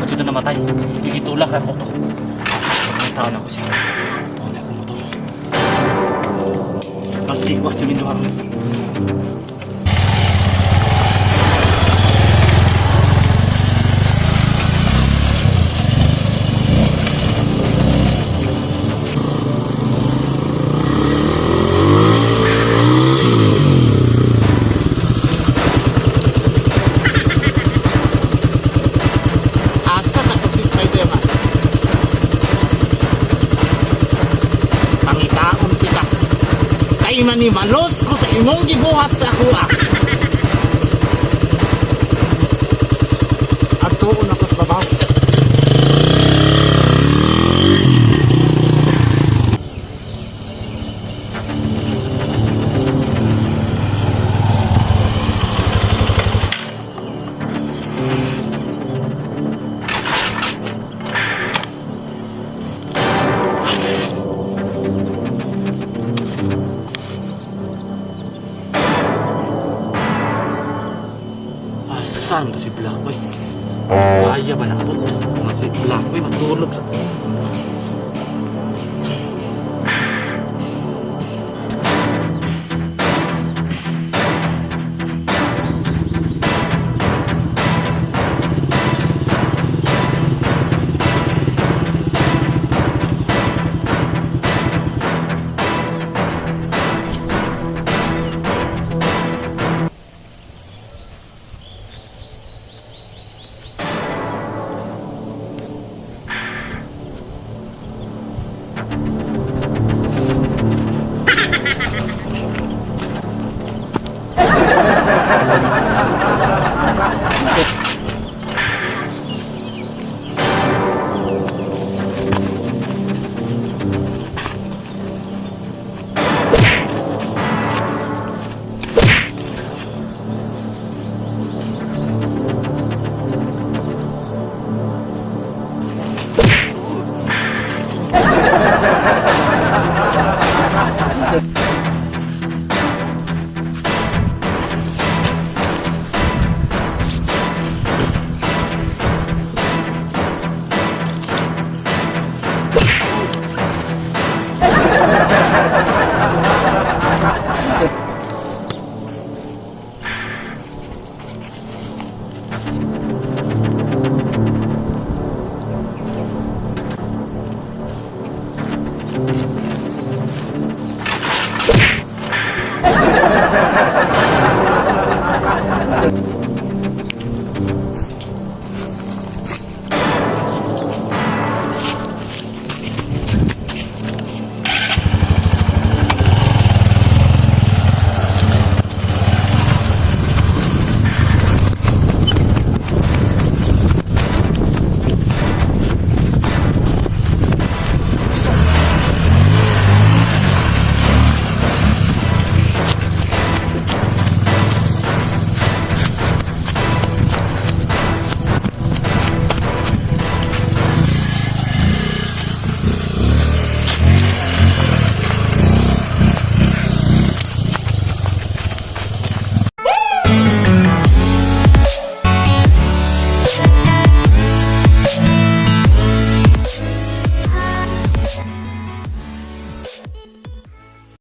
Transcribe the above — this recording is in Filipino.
dapat ito namatay. Gigitulak ako to. May tao na ako siya. Tao na akong motor. Pagtigwas yung minuhan. Asa ka to si Spider-Man? Pangitaon kita. Kay manimalos ko sa imong gibuhat sa kuha. At tuon ako sa babaw. Saan to si Black Boy? Kaya ba nakapot? Si Black Boy matulog sa